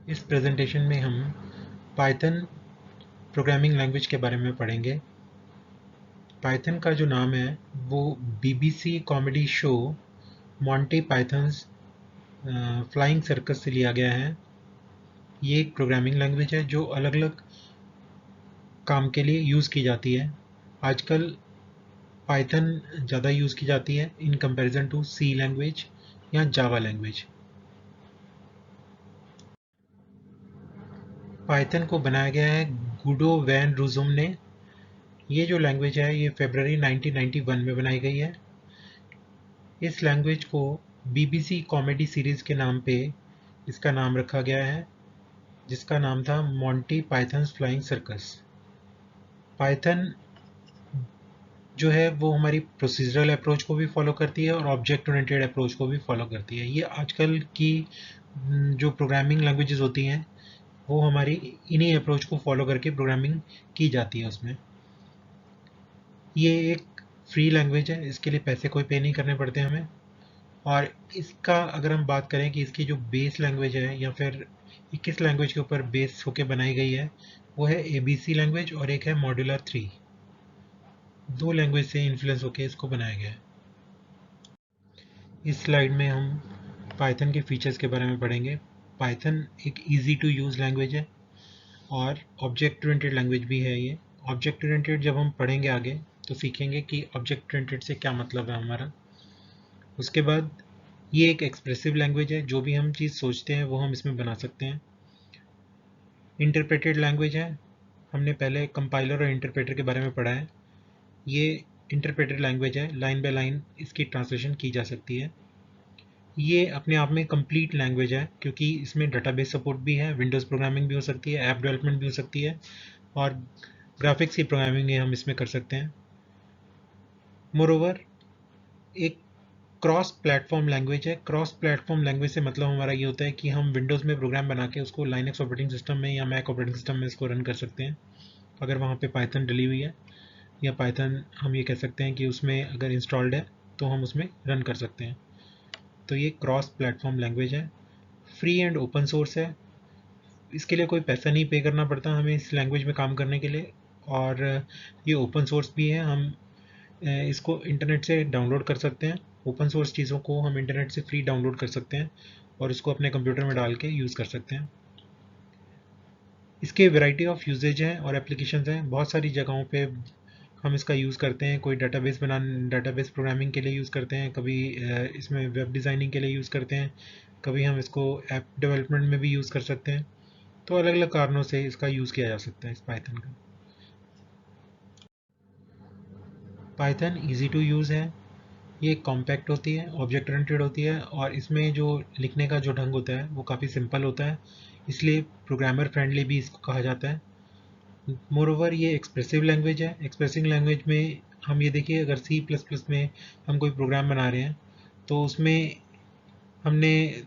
इस प्रेजेंटेशन में हम पाइथन प्रोग्रामिंग लैंग्वेज के बारे में पढ़ेंगे। पाइथन का जो नाम है वो BBC comedy show Monty pythons flying circus से लिया गया है। ये एक प्रोग्रामिंग लैंग्वेज है जो अलग अलग काम के लिए यूज़ की जाती है। आजकल पाइथन ज़्यादा यूज़ की जाती है in comparison to C language या जावा लैंग्वेज। पाइथन को बनाया गया है गुडो वैन रूजुम ने। ये जो लैंग्वेज है ये फरवरी 1991 में बनाई गई है। इस लैंग्वेज को बीबीसी कॉमेडी सीरीज के नाम पे इसका नाम रखा गया है, जिसका नाम था Monty pythons flying circus. Python जो है वो हमारी प्रोसीजरल अप्रोच को भी फॉलो करती है और ऑब्जेक्ट ओरिएंटेड अप्रोच को भी फॉलो करती है। ये आजकल की जो प्रोग्रामिंग लैंग्वेजेस होती हैं वो हमारी इन्हीं अप्रोच को फॉलो करके प्रोग्रामिंग की जाती है उसमें। ये एक फ्री लैंग्वेज है, इसके लिए पैसे कोई पे नहीं करने पड़ते हमें। और इसका अगर हम बात करें कि इसकी जो बेस लैंग्वेज है या फिर ये किस लैंग्वेज के ऊपर बेस होके बनाई गई है, वो है एबीसी लैंग्वेज और एक है मॉड्यूलर 3। दो लैंग्वेज से इन्फ्लुएंस होके इसको बनाया गया है। इस स्लाइड में हम पाइथन के फीचर्स के बारे में पढ़ेंगे। पाइथन एक इजी टू यूज़ लैंग्वेज है और ऑब्जेक्ट ओरिएंटेड लैंग्वेज भी है। ये ऑब्जेक्ट ओरिएंटेड जब हम पढ़ेंगे आगे तो सीखेंगे कि ऑब्जेक्ट ओरिएंटेड से क्या मतलब है हमारा। उसके बाद ये एक एक्सप्रेसिव लैंग्वेज है, जो भी हम चीज़ सोचते हैं वो हम इसमें बना सकते हैं। इंटरप्रेटेड लैंग्वेज है, हमने पहले कंपाइलर और इंटरप्रेटर के बारे में पढ़ा है। ये इंटरप्रेटेड लैंग्वेज है, लाइन बाय लाइन इसकी ट्रांसलेशन की जा सकती है। ये अपने आप में कंप्लीट लैंग्वेज है क्योंकि इसमें डेटाबेस सपोर्ट भी है, विंडोज़ प्रोग्रामिंग भी हो सकती है, ऐप डेवलपमेंट भी हो सकती है और ग्राफिक्स की प्रोग्रामिंग हम इसमें कर सकते हैं। मोरोवर एक क्रॉस प्लेटफॉर्म लैंग्वेज है। क्रॉस प्लेटफॉर्म लैंग्वेज से मतलब हमारा ये होता है कि हम विंडोज़ में प्रोग्राम बना के उसको लाइनक्स ऑपरेटिंग सिस्टम में या मैक ऑपरेटिंग सिस्टम में इसको रन कर सकते हैं अगर वहाँ पे पाइथन डली हुई है, या पाइथन हम ये कह सकते हैं कि उसमें अगर इंस्टॉल्ड है तो हम उसमें रन कर सकते हैं। तो ये क्रॉस प्लेटफॉर्म लैंग्वेज है, फ्री एंड ओपन सोर्स है। इसके लिए कोई पैसा नहीं पे करना पड़ता हमें इस लैंग्वेज में काम करने के लिए, और ये ओपन सोर्स भी है। हम इसको इंटरनेट से डाउनलोड कर सकते हैं। ओपन सोर्स चीज़ों को हम इंटरनेट से फ्री डाउनलोड कर सकते हैं और इसको अपने कंप्यूटर में डाल के यूज़ कर सकते हैं। इसके वैरायटी ऑफ यूजेज हैं और एप्लीकेशंस हैं। बहुत सारी जगहों पे हम इसका यूज़ करते हैं। कोई डेटाबेस प्रोग्रामिंग के लिए यूज़ करते हैं, कभी इसमें वेब डिज़ाइनिंग के लिए यूज़ करते हैं, कभी हम इसको ऐप डेवलपमेंट में भी यूज़ कर सकते हैं। तो अलग अलग कारणों से इसका यूज़ किया जा सकता है इस पाइथन का। पाइथन ईजी टू यूज़ है, ये कॉम्पैक्ट होती है, ऑब्जेक्ट ओरिएंटेड होती है और इसमें जो लिखने का जो ढंग होता है वो काफ़ी सिंपल होता है, इसलिए प्रोग्रामर फ्रेंडली भी इसको कहा जाता है। मोरोवर ये एक्सप्रेसिव लैंग्वेज है। एक्सप्रेसिव लैंग्वेज में हम ये देखिए, अगर सी प्लस प्लस में हम कोई प्रोग्राम बना रहे हैं तो उसमें हमने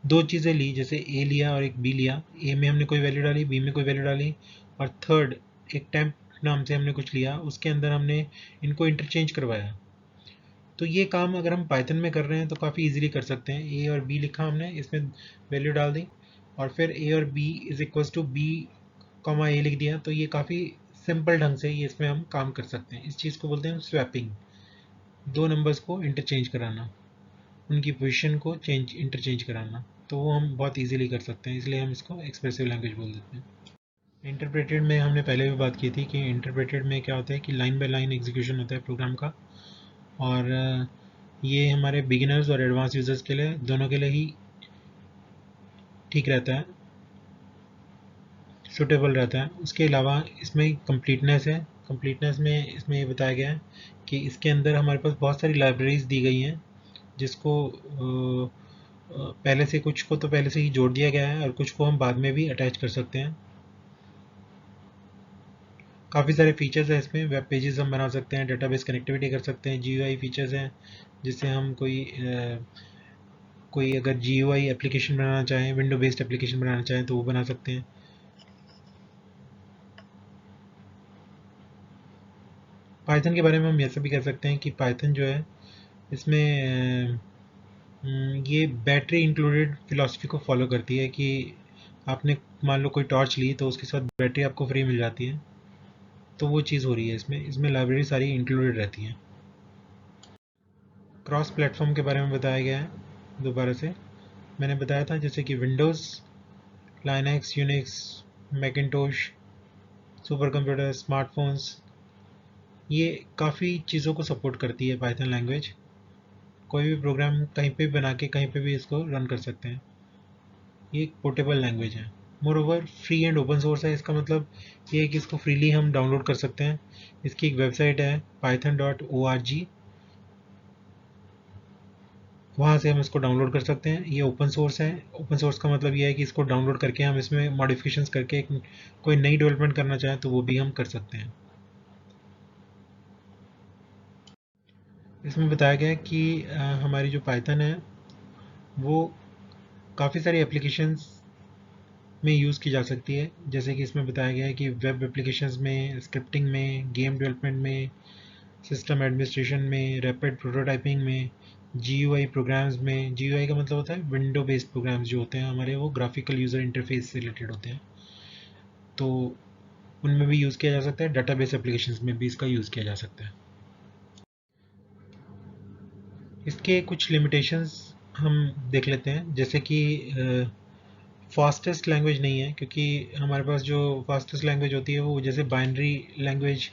दो चीज़ें ली, जैसे ए लिया और एक बी लिया। ए में हमने कोई वैल्यू डाली, बी में कोई वैल्यू डाली, और थर्ड एक टेम्प नाम से हमने कुछ लिया, उसके अंदर हमने इनको इंटरचेंज करवाया। तो ये काम अगर हम पाइथन में कर रहे हैं तो काफ़ी इजीली कर सकते हैं। ए और बी लिखा हमने, इसमें वैल्यू डाल दी और फिर ए और B is equals to B comma A लिख दिया। तो ये काफ़ी सिंपल ढंग से ये इसमें हम काम कर सकते हैं। इस चीज़ को बोलते हैं स्वैपिंग, दो नंबर्स को इंटरचेंज कराना, उनकी पोजीशन को इंटरचेंज कराना। तो वो हम बहुत इजीली कर सकते हैं, इसलिए हम इसको एक्सप्रेसिव लैंग्वेज बोल देते हैं। इंटरप्रेटेड में हमने पहले भी बात की थी कि इंटरप्रेटेड में क्या होता है कि लाइन बाय लाइन एग्जीक्यूशन होता है प्रोग्राम का, और ये हमारे बिगिनर्स और एडवांस यूज़र्स के लिए दोनों के लिए ही ठीक रहता है, सूटेबल रहता है। उसके अलावा इसमें कंप्लीटनेस है। कंप्लीटनेस में इसमें ये बताया गया है कि इसके अंदर हमारे पास बहुत सारी लाइब्रेरीज दी गई हैं, जिसको पहले से कुछ को तो पहले से ही जोड़ दिया गया है और कुछ को हम बाद में भी अटैच कर सकते हैं। काफ़ी सारे फीचर्स हैं इसमें। वेब पेजेस हम बना सकते हैं, डेटाबेस कनेक्टिविटी कर सकते हैं, जीयूआई फीचर्स हैं जिससे हम कोई अगर जीयूआई एप्लीकेशन बनाना चाहें, विंडो बेस्ड एप्लीकेशन बनाना चाहें तो वो बना सकते हैं। पाइथन के बारे में हम ऐसा भी कह सकते हैं कि पाइथन जो है इसमें ये बैटरी इंक्लूडेड फिलॉसफी को फॉलो करती है कि आपने मान लो कोई टॉर्च ली तो उसके साथ बैटरी आपको फ्री मिल जाती है, तो वो चीज़ हो रही है इसमें। इसमें लाइब्रेरी सारी इंक्लूडेड रहती हैं। क्रॉस प्लेटफॉर्म के बारे में बताया गया है दोबारा से। मैंने बताया था जैसे कि Windows, Linux, Unix, Macintosh, super computer, smartphones, ये काफ़ी चीज़ों को सपोर्ट करती है पाइथन लैंग्वेज। कोई भी प्रोग्राम कहीं पे भी बना के कहीं पे भी इसको रन कर सकते हैं। ये एक पोर्टेबल लैंग्वेज है। More over free and open source है। इसका मतलब ये है कि इसको फ्रीली हम डाउनलोड कर सकते हैं। इसकी एक वेबसाइट है python.org, वहाँ से हम इसको डाउनलोड कर सकते हैं। ये ओपन सोर्स है। ओपन सोर्स का मतलब ये है कि इसको डाउनलोड करके हम इसमें मॉडिफिकेशंस करके कोई नई डेवलपमेंट करना चाहें तो वो भी हम कर सकते हैं। इसमें बताया गया है कि हमारी जो पाइथन है वो काफ़ी सारी एप्लीकेशंस में यूज़ की जा सकती है। जैसे कि इसमें बताया गया है कि वेब एप्लीकेशंस में, स्क्रिप्टिंग में, गेम डेवलपमेंट में, सिस्टम एडमिनिस्ट्रेशन में, रैपिड प्रोटोटाइपिंग में, जीयूआई प्रोग्राम्स में। जीयूआई का मतलब होता है विंडो बेस्ड प्रोग्राम्स जो होते हैं हमारे, वो ग्राफिकल यूज़र इंटरफेस से रिलेटेड होते हैं, तो उनमें भी यूज़ किया जा सकता है। डाटाबेस एप्लीकेशंस में भी इसका यूज़ किया जा सकता है। इसके कुछ लिमिटेशंस हम देख लेते हैं। जैसे कि फास्टेस्ट लैंग्वेज नहीं है, क्योंकि हमारे पास जो फास्टेस्ट लैंग्वेज होती है वो जैसे बाइनरी लैंग्वेज,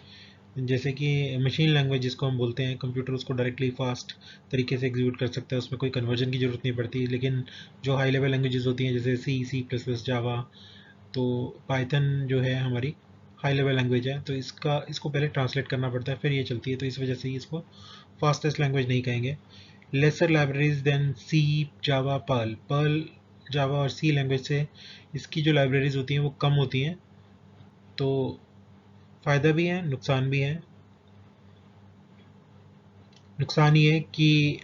जैसे कि मशीन लैंग्वेज जिसको हम बोलते हैं, कंप्यूटर उसको डायरेक्टली फास्ट तरीके से एग्जीक्यूट कर सकता है, उसमें कोई कन्वर्जन की ज़रूरत नहीं पड़ती। लेकिन जो हाई लेवल लैंग्वेजेस होती हैं जैसे सी, सी प्लस प्लस, जावा, तो पाइथन जो है हमारी हाई लेवल लैंग्वेज है, तो इसको पहले ट्रांसलेट करना पड़ता है फिर ये चलती है, तो इस वजह से इसको फास्टेस्ट लैंग्वेज नहीं कहेंगे। लेसर लाइब्रेरीज देन सी, जावा, पर्ल। पर्ल, जावा और सी लैंग्वेज से इसकी जो लाइब्रेरीज होती हैं वो कम होती हैं, तो फ़ायदा भी है नुकसान भी है। नुकसान ये है कि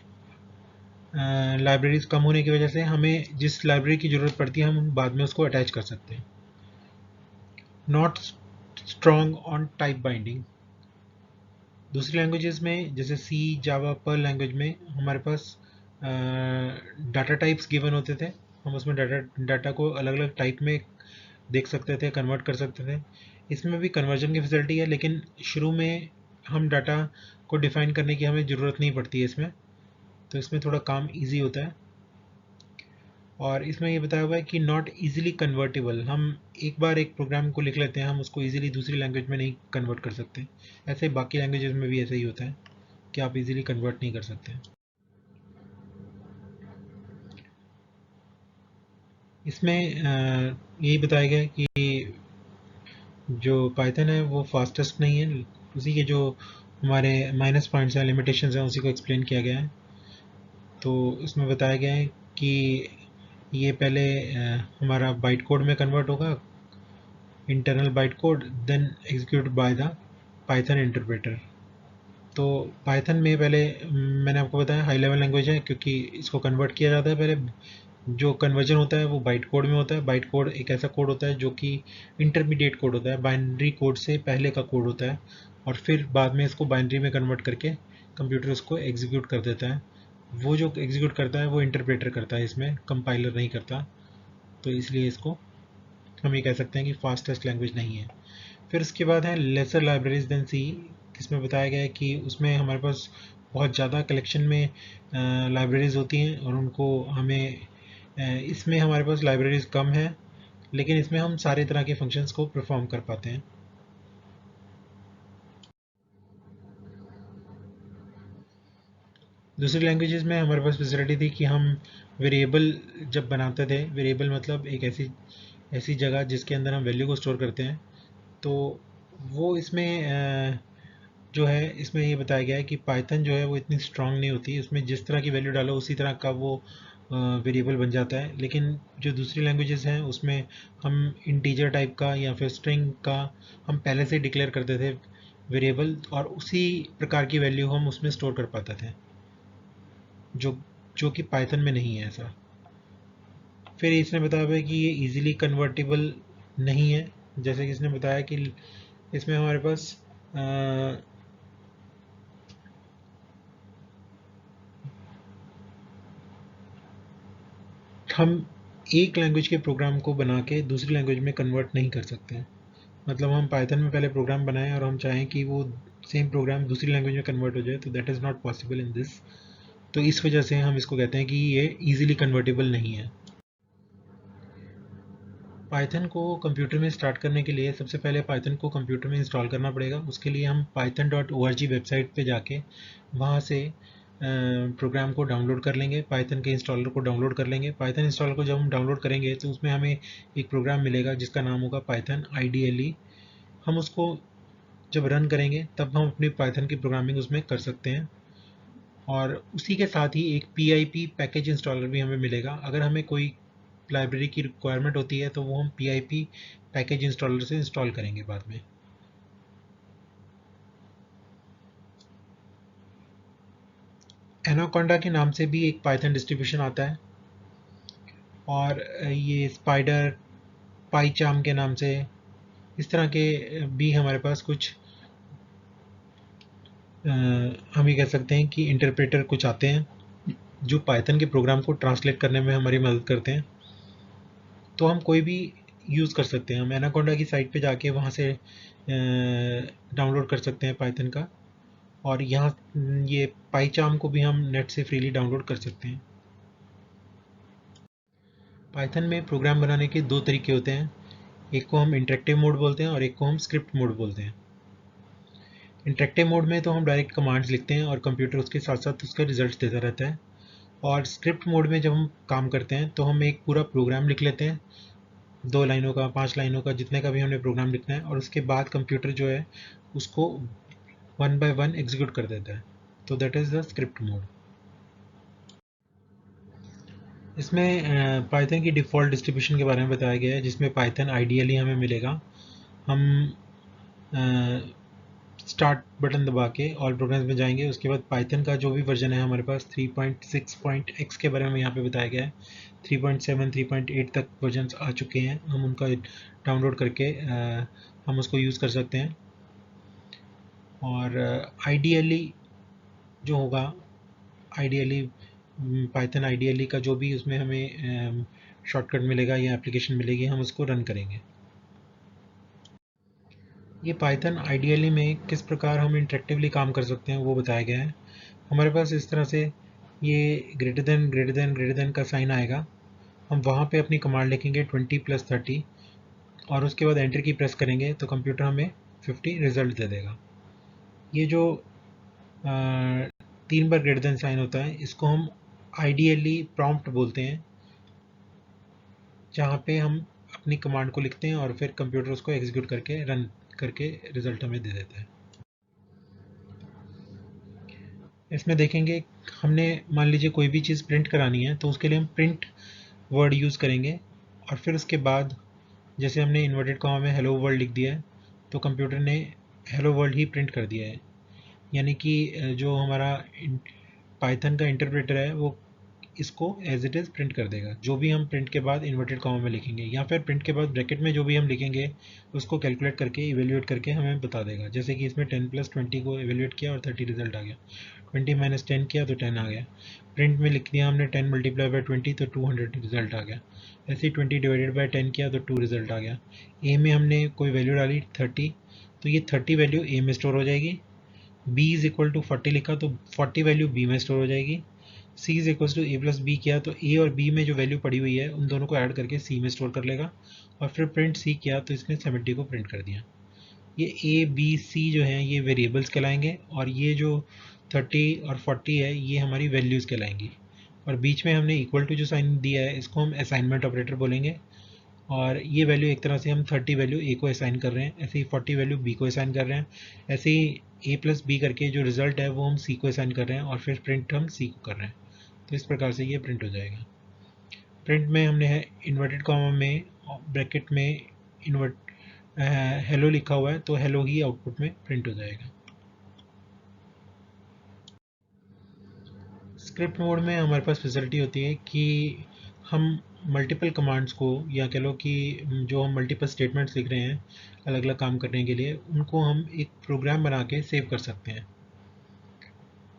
लाइब्रेरीज कम होने की वजह से हमें जिस लाइब्रेरी की ज़रूरत पड़ती है हम बाद में उसको अटैच कर सकते हैं। Not strong on type binding. दूसरी लैंग्वेजेस में जैसे सी, जावा, पर्ल लैंग्वेज में हमारे पास डाटा टाइप्स गिवन होते थे। हम उसमें डाटा को अलग अलग टाइप में देख सकते थे, कन्वर्ट कर सकते थे। इसमें भी कन्वर्जन की फैसिलिटी है, लेकिन शुरू में हम डाटा को डिफाइन करने की हमें ज़रूरत नहीं पड़ती है इसमें, तो इसमें थोड़ा काम ईजी होता है। और इसमें ये बताया हुआ है कि नॉट इजीली कन्वर्टेबल। हम एक बार एक प्रोग्राम को लिख लेते हैं, हम उसको इजीली दूसरी लैंग्वेज में नहीं कन्वर्ट कर सकते। ऐसे बाकी लैंग्वेजेस में भी ऐसा ही होता है कि आप इजीली कन्वर्ट नहीं कर सकते। इसमें यही बताया गया है कि जो पाइथन है वो फास्टेस्ट नहीं है। उसी के जो हमारे माइनस पॉइंट्स हैं, लिमिटेशंस हैं, उसी को एक्सप्लेन किया गया है। तो इसमें बताया गया है कि ये पहले हमारा बाइट कोड में कन्वर्ट होगा, internal byte code, then execute by the Python interpreter. तो पाइथन में पहले मैंने आपको बताया हाई लेवल लैंग्वेज है, क्योंकि इसको कन्वर्ट किया जाता है पहले। जो कन्वर्जन होता है वो बाइट कोड में होता है। बाइट कोड एक ऐसा कोड होता है जो कि इंटरमीडिएट कोड होता है, बाइनरी कोड से पहले का कोड होता है, और फिर बाद में इसको बाइनरी में कन्वर्ट करके कंप्यूटर उसको एग्जीक्यूट कर देता है। वो जो एग्जीक्यूट करता है वो इंटरप्रेटर करता है, इसमें कंपाइलर नहीं करता। तो इसलिए इसको हम ये कह सकते हैं कि फास्टेस्ट लैंग्वेज नहीं है। फिर उसके बाद है लेसर लाइब्रेरीज देन सी। इसमें बताया गया है कि उसमें हमारे पास बहुत ज़्यादा कलेक्शन में लाइब्रेरीज होती हैं, और उनको हमें इसमें हमारे पास लाइब्रेरीज कम है, लेकिन इसमें हम सारे तरह के फंक्शंस को परफॉर्म कर पाते हैं। दूसरी लैंग्वेजेस में हमारे पास फैसिलिटी थी कि हम वेरिएबल जब बनाते थे, वेरिएबल मतलब एक ऐसी ऐसी जगह जिसके अंदर हम वैल्यू को स्टोर करते हैं, तो वो इसमें जो है इसमें ये बताया गया है कि पाइथन जो है वो इतनी स्ट्रांग नहीं होती। उसमें जिस तरह की वैल्यू डालो उसी तरह का वो वेरिएबल बन जाता है। लेकिन जो दूसरी लैंग्वेजेस हैं उसमें हम इंटीजर टाइप का या फिर स्ट्रिंग का हम पहले से डिक्लेयर करते थे वेरिएबल, और उसी प्रकार की वैल्यू हम उसमें स्टोर कर पाते थे, जो जो कि पाइथन में नहीं है ऐसा। फिर इसने बताया है कि ये इजीली कन्वर्टेबल नहीं है। जैसे कि इसने बताया कि इसमें हमारे पास हम एक लैंग्वेज के प्रोग्राम को बना के दूसरी लैंग्वेज में कन्वर्ट नहीं कर सकते हैं। मतलब हम पाइथन में पहले प्रोग्राम बनाएं और हम चाहें कि वो सेम प्रोग्राम दूसरी लैंग्वेज में कन्वर्ट हो जाए, तो that is not possible in this. तो इस वजह से हम इसको कहते हैं कि ये ईजिली कन्वर्टेबल नहीं है। पाइथन को कंप्यूटर में स्टार्ट करने के लिए सबसे पहले पाइथन को कंप्यूटर में इंस्टॉल करना पड़ेगा। उसके लिए हम python.org वेबसाइट पे जाके वहाँ से प्रोग्राम को डाउनलोड कर लेंगे, पाइथन के इंस्टॉलर को डाउनलोड कर लेंगे। पाइथन इंस्टॉलर को जब हम डाउनलोड करेंगे तो उसमें हमें एक प्रोग्राम मिलेगा जिसका नाम होगा पाइथन IDLE। हम उसको जब रन करेंगे तब हम अपनी पाइथन की प्रोग्रामिंग उसमें कर सकते हैं। और उसी के साथ ही एक PIP पैकेज इंस्टॉलर भी हमें मिलेगा। अगर हमें कोई लाइब्रेरी की रिक्वायरमेंट होती है तो वो हम PIP पैकेज इंस्टॉलर से इंस्टॉल करेंगे बाद में। एनाकोंडा के नाम से भी एक पाइथन डिस्ट्रीब्यूशन आता है, और ये स्पाइडर, पाईचार्म के नाम से, इस तरह के भी हमारे पास कुछ हम ये कह सकते हैं कि इंटरप्रेटर कुछ आते हैं जो पाइथन के प्रोग्राम को ट्रांसलेट करने में हमारी मदद करते हैं। तो हम कोई भी यूज़ कर सकते हैं। हम एनाकोंडा की साइट पे जाके वहाँ से डाउनलोड कर सकते हैं पाइथन का, और यहाँ ये पाईचार्म को भी हम नेट से फ्रीली डाउनलोड कर सकते हैं। पाइथन में प्रोग्राम बनाने के दो तरीके होते हैं, एक को हम इंटरेक्टिव मोड बोलते हैं और एक को हम स्क्रिप्ट मोड बोलते हैं। इंटरेक्टिव मोड में तो हम डायरेक्ट कमांड्स लिखते हैं और कंप्यूटर उसके साथ साथ उसका रिजल्ट देता रहता है। और स्क्रिप्ट मोड में जब हम काम करते हैं तो हम एक पूरा प्रोग्राम लिख लेते हैं, 2 लाइनों का, 5 लाइनों का, जितने का भी हमने प्रोग्राम लिखना है, और उसके बाद कंप्यूटर जो है उसको 1 बाय 1 एग्जीक्यूट कर देता है। तो that is the script mode. इसमें पाइथन की डिफ़ॉल्ट डिस्ट्रीब्यूशन के बारे में बताया गया है, जिसमें पाइथन IDLE हमें मिलेगा। हम स्टार्ट बटन दबा के ऑल प्रोग्राम्स में जाएंगे। उसके बाद पाइथन का जो भी वर्जन है हमारे पास 3.6.x के बारे में यहाँ पे बताया गया है। 3.7 3.8 तक वर्जन्स आ चुके हैं, हम उनका डाउनलोड करके हम उसको यूज़ कर सकते हैं। और IDLE जो होगा, IDLE पाइथन IDLE का जो भी उसमें हमें शॉर्टकट मिलेगा या एप्लीकेशन मिलेगी, हम उसको रन करेंगे। ये पाइथन IDLE में किस प्रकार हम इंटरेक्टिवली काम कर सकते हैं वो बताया गया है। हमारे पास इस तरह से ये ग्रेटर देन का साइन आएगा। हम वहाँ पे अपनी कमांड लिखेंगे 20 + 30, और उसके बाद एंटर की प्रेस करेंगे तो कंप्यूटर हमें 50 रिजल्ट दे देगा। ये जो 3 बार ग्रेटर देन साइन होता है, इसको हम IDLE प्रॉम्प्ट बोलते हैं, जहाँ पे हम अपनी कमांड को लिखते हैं और फिर कंप्यूटर उसको एग्जीक्यूट करके रन करके रिजल्ट हमें दे देता है। इसमें देखेंगे, हमने मान लीजिए कोई भी चीज़ प्रिंट करानी है तो उसके लिए हम प्रिंट वर्ड यूज़ करेंगे, और फिर उसके बाद जैसे हमने इन्वर्टेड कॉमा में हेलो वर्ल्ड लिख दिया है तो कंप्यूटर ने हेलो वर्ल्ड ही प्रिंट कर दिया है। यानी कि जो हमारा पाइथन का इंटरप्रेटर है वो इसको एज इट इज़ प्रिंट कर देगा, जो भी हम प्रिंट के बाद इन्वर्टेड कॉमा में लिखेंगे, या फिर प्रिंट के बाद ब्रैकेट में जो भी हम लिखेंगे उसको कैलकुलेट करके इवेल्यूएट करके हमें बता देगा। जैसे कि इसमें 10 + 20 को इवेल्यूएट किया और 30 रिजल्ट आ गया, 20 - 10 किया तो 10 आ गया। प्रिंट में लिख दिया हमने 10 × 20 तो 200 रिजल्ट आ गया। ऐसे ही 20 / 10 किया तो 2 रिजल्ट आ गया। ए में हमने कोई वैल्यू डाली 30, तो ये 30 वैल्यू ए में स्टोर हो जाएगी। b = 40 लिखा तो 40 वैल्यू b में स्टोर हो जाएगी। c = a + b किया तो a और b में जो वैल्यू पड़ी हुई है उन दोनों को ऐड करके c में स्टोर कर लेगा, और फिर प्रिंट c किया तो इसने 70 को प्रिंट कर दिया। ये a b c जो हैं ये वेरिएबल्स कहलाएंगे, और ये जो 30 और 40 है ये हमारी वैल्यूज़ कहलाएंगी। और बीच में हमने इक्वल टू जो साइन दिया है इसको हम असाइनमेंट ऑपरेटर बोलेंगे, और ये वैल्यू एक तरह से हम 30 वैल्यू a को असाइन कर रहे हैं, ऐसे ही 40 वैल्यू b को असाइन कर रहे हैं, ऐसे ही a + b करके जो रिजल्ट है वो हम c को असाइन कर रहे हैं, और फिर प्रिंट हम c को कर रहे हैं। तो इस प्रकार से ये प्रिंट हो जाएगा। प्रिंट में हमने है इन्वर्टेड कॉमा में ब्रैकेट में इन्वर्ट हेलो लिखा हुआ है, तो हेलो ही आउटपुट में प्रिंट हो जाएगा। स्क्रिप्ट मोड में हमारे पास फैसिलिटी होती है कि हम मल्टीपल कमांड्स को, या कह लो कि जो हम मल्टीपल स्टेटमेंट्स लिख रहे हैं अलग अलग काम करने के लिए, उनको हम एक प्रोग्राम बना के सेव कर सकते हैं।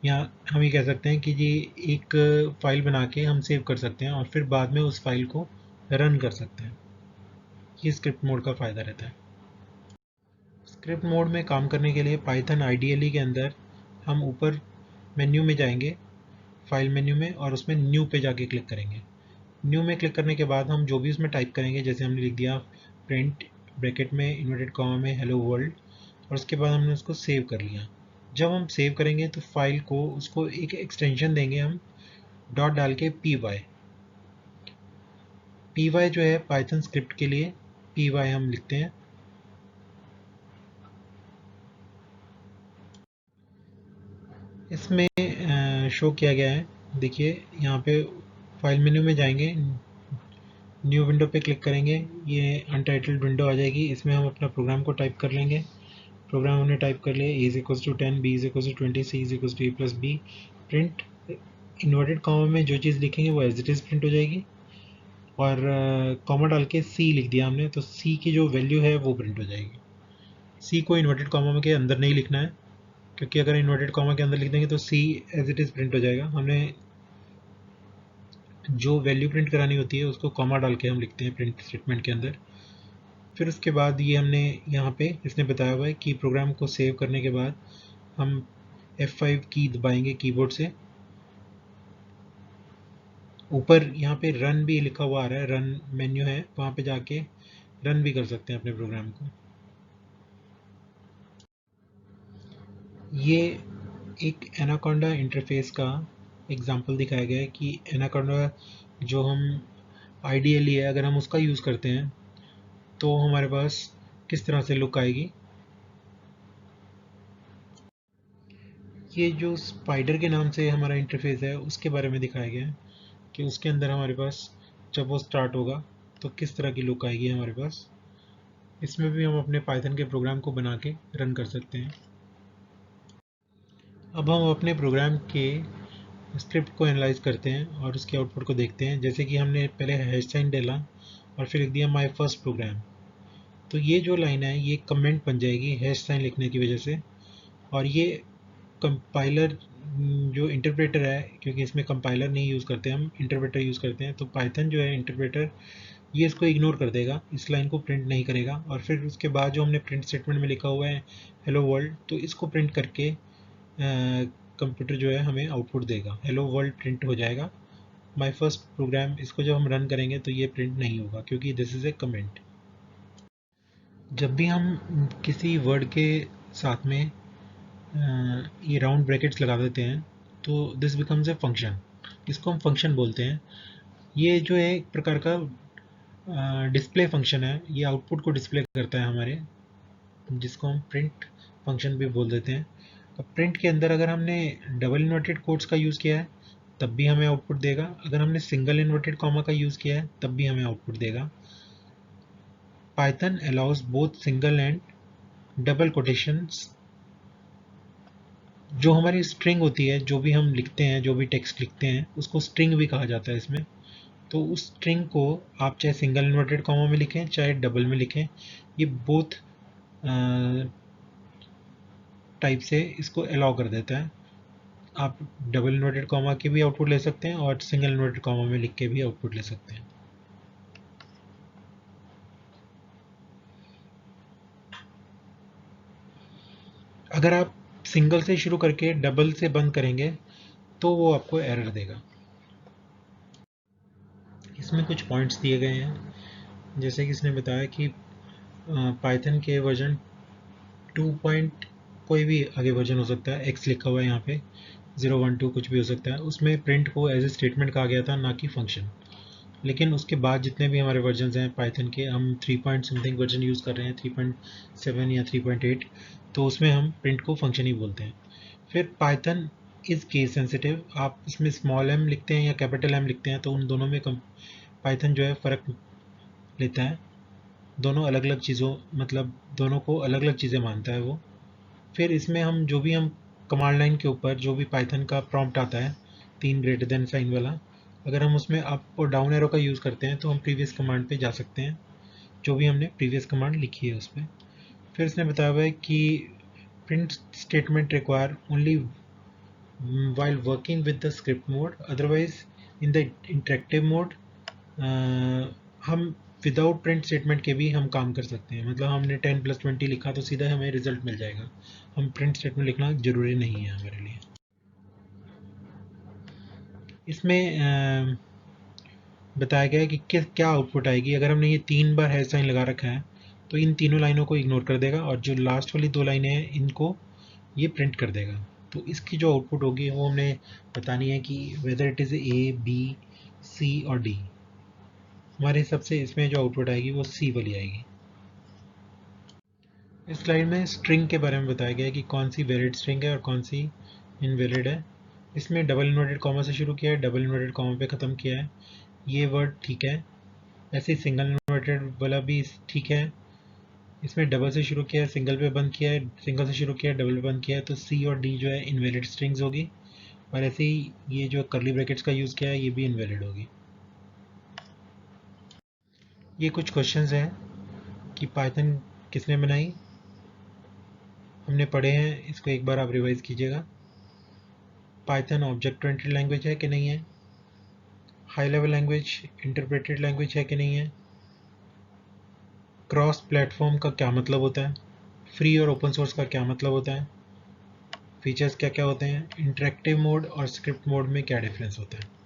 या हम ये कह सकते हैं कि जी एक फ़ाइल बना के हम सेव कर सकते हैं और फिर बाद में उस फ़ाइल को रन कर सकते हैं। ये स्क्रिप्ट मोड का फ़ायदा रहता है। स्क्रिप्ट मोड में काम करने के लिए पाइथन आईडीएलई के अंदर हम ऊपर मेन्यू में जाएंगे, फाइल मेन्यू में, और उसमें न्यू पे जाके क्लिक करेंगे। न्यू में क्लिक करने के बाद हम जो भी उसमें टाइप करेंगे, जैसे हमने लिख दिया प्रिंट ब्रैकेट में इन्वर्टेड कॉमा में हेलो वर्ल्ड, और उसके बाद हमने उसको सेव कर लिया। जब हम सेव करेंगे तो फाइल को उसको एक एक्सटेंशन देंगे हम, डॉट डाल के पी वाई जो है पाइथन स्क्रिप्ट के लिए पी वाई हम लिखते हैं। इसमें शो किया गया है, देखिए यहाँ पे फाइल मेन्यू में जाएंगे, न्यू विंडो पे क्लिक करेंगे, ये अनटाइटल्ड विंडो आ जाएगी। इसमें हम अपना प्रोग्राम को टाइप कर लेंगे। प्रोग्राम हमने टाइप कर लिया, a is equal to 10, b is equal to 20, c is equal to a plus B. Print inverted comma में जो चीज़ लिखेंगे वो एज इट इज़ प्रिंट हो जाएगी, और कॉमा डाल के c लिख दिया हमने तो c की जो वैल्यू है वो प्रिंट हो जाएगी। c को इन्वर्टेड कॉमा के अंदर नहीं लिखना है, क्योंकि अगर इन्वर्टेड कॉमा के अंदर लिख देंगे तो c as it is print हो जाएगा। हमने जो वैल्यू प्रिंट करानी होती है उसको कॉमा डाल के हम लिखते हैं प्रिंट स्टेटमेंट के अंदर। फिर उसके बाद ये हमने यहाँ पे इसने बताया हुआ है कि प्रोग्राम को सेव करने के बाद हम F5 की दबाएंगे कीबोर्ड से। ऊपर यहाँ पे रन भी लिखा हुआ आ रहा है, रन मेन्यू है, वहाँ पे जाके रन भी कर सकते हैं अपने प्रोग्राम को। ये एक एनाकोंडा इंटरफेस का एग्जांपल दिखाया गया है कि एनाकोंडा जो हम आईडीएलई है, अगर हम उसका यूज़ करते हैं तो हमारे पास किस तरह से लुक आएगी। ये जो स्पाइडर के नाम से हमारा इंटरफेस है उसके बारे में दिखाया गया है कि उसके अंदर हमारे पास जब वो स्टार्ट होगा तो किस तरह की लुक आएगी हमारे पास। इसमें भी हम अपने पाइथन के प्रोग्राम को बना के रन कर सकते हैं। अब हम अपने प्रोग्राम के स्क्रिप्ट को एनालाइज करते हैं और उसके आउटपुट को देखते हैं। जैसे कि हमने पहले हैश साइन डाला और फिर लिख दिया माय फर्स्ट प्रोग्राम, तो ये जो लाइन है ये कमेंट बन जाएगी हैश साइन लिखने की वजह से। और ये कंपाइलर जो इंटरप्रेटर है, क्योंकि इसमें कंपाइलर नहीं यूज़ करते, हम इंटरप्रेटर यूज़ करते हैं, तो पाइथन जो है इंटरप्रेटर ये इसको इग्नोर कर देगा, इस लाइन को प्रिंट नहीं करेगा। और फिर उसके बाद जो हमने प्रिंट स्टेटमेंट में लिखा हुआ है हेलो वर्ल्ड, तो इसको प्रिंट करके कंप्यूटर जो है हमें आउटपुट देगा, हेलो वर्ल्ड प्रिंट हो जाएगा। माय फर्स्ट प्रोग्राम, इसको जब हम रन करेंगे तो ये प्रिंट नहीं होगा क्योंकि दिस इज़ ए कमेंट। जब भी हम किसी वर्ड के साथ में ये राउंड ब्रैकेट्स लगा देते हैं तो दिस बिकम्स ए फंक्शन, इसको हम फंक्शन बोलते हैं। ये जो है एक प्रकार का डिस्प्ले फंक्शन है, ये आउटपुट को डिस्प्ले करता है हमारे, जिसको हम प्रिंट फंक्शन भी बोल देते हैं। अब प्रिंट के अंदर अगर हमने डबल इन्वर्टेड कोट्स का यूज़ किया है तब भी हमें आउटपुट देगा, अगर हमने सिंगल इन्वर्टेड कॉमा का यूज़ किया है तब भी हमें आउटपुट देगा। Python allows both single and double quotations. जो हमारी स्ट्रिंग होती है, जो भी हम लिखते हैं, जो भी टेक्स्ट लिखते हैं, उसको स्ट्रिंग भी कहा जाता है इसमें। तो उस स्ट्रिंग को आप चाहे सिंगल इन्वर्टेड कॉमा में लिखें चाहे डबल में लिखें, ये बोथ टाइप से इसको अलाउ कर देता है। आप डबल इन्वर्टेड कॉमा के भी आउटपुट ले सकते हैं और सिंगल इन्वर्टेड कॉमा में लिख के भी आउटपुट ले सकते हैं। अगर आप सिंगल से शुरू करके डबल से बंद करेंगे तो वो आपको एरर देगा। इसमें कुछ पॉइंट्स दिए गए हैं, जैसे कि इसने बताया कि पाइथन के वर्जन 2 पॉइंट कोई भी आगे वर्जन हो सकता है, एक्स लिखा हुआ है यहाँ पे, 012 कुछ भी हो सकता है, उसमें प्रिंट को एज ए स्टेटमेंट कहा गया था, ना कि फंक्शन। लेकिन उसके बाद जितने भी हमारे वर्जन हैं पाइथन के, हम 3 पॉइंट समथिंग वर्जन यूज़ कर रहे हैं, 3.7 या 3.8, तो उसमें हम प्रिंट को फंक्शन ही बोलते हैं। फिर पाइथन इज़ केस सेंसिटिव, आप इसमें स्मॉल एम लिखते हैं या कैपिटल एम लिखते हैं तो उन दोनों में पाइथन जो है फ़र्क लेता है। दोनों अलग अलग चीज़ों, मतलब दोनों को अलग अलग चीज़ें मानता है वो। फिर इसमें हम जो भी हम कमांड लाइन के ऊपर जो भी पाइथन का प्रॉम्प्ट आता है, 3 ग्रेटर देन साइन वाला, अगर हम उसमें अप और डाउन एरो का यूज़ करते हैं तो हम प्रीवियस कमांड पे जा सकते हैं, जो भी हमने प्रीवियस कमांड लिखी है उस पर। फिर इसने बताया हुआ है कि print statement require only while working with the script mode. Otherwise in the interactive mode हम विदाउट प्रिंट स्टेटमेंट के भी हम काम कर सकते हैं. मतलब हमने 10+20 लिखा तो सीधा हमें रिजल्ट मिल जाएगा. हम प्रिंट स्टेटमेंट लिखना ज़रूरी नहीं है हमारे लिए. इसमें बताया गया है कि क्या आउटपुट आएगी. अगर हमने ये 3 बार हैश साइन लगा रखा है तो इन तीनों लाइनों को इग्नोर कर देगा और जो लास्ट वाली 2 लाइनें हैं इनको ये प्रिंट कर देगा. तो इसकी जो आउटपुट होगी वो हमने बतानी है कि whether it is A, B, C और डी. हमारे हिसाब से इसमें जो आउटपुट आएगी वो सी वाली आएगी. इस स्लाइड में स्ट्रिंग के बारे में बताया गया है कि कौन सी वैलिड स्ट्रिंग है और कौन सी इनवैलिड है. इसमें डबल इन्वर्टेड कॉमा से शुरू किया है, डबल इन्वर्टेड कॉमा पे ख़त्म किया है. ये वर्ड ठीक है. ऐसे ही सिंगल इन्वर्टेड वाला भी ठीक है. इसमें डबल से शुरू किया है, सिंगल पे बंद किया है, सिंगल से शुरू किया है, डबल पे बंद किया है. तो सी और डी जो है इनवैलिड स्ट्रिंग्स होगी. और ऐसे ही ये जो करली ब्रैकेट्स का यूज़ किया है ये भी इनवैलिड होगी. ये कुछ क्वेश्चंस हैं कि पाइथन किसने बनाई. हमने पढ़े हैं, इसको एक बार आप रिवाइज कीजिएगा. पाइथन ऑब्जेक्ट ओरिएंटेड लैंग्वेज है कि नहीं है. High level language, interpreted language है कि नहीं है. क्रॉस प्लेटफॉर्म का क्या मतलब होता है. फ्री और ओपन सोर्स का क्या मतलब होता है. फीचर्स क्या क्या होते हैं. इंटरेक्टिव मोड और स्क्रिप्ट मोड में क्या डिफरेंस होता है.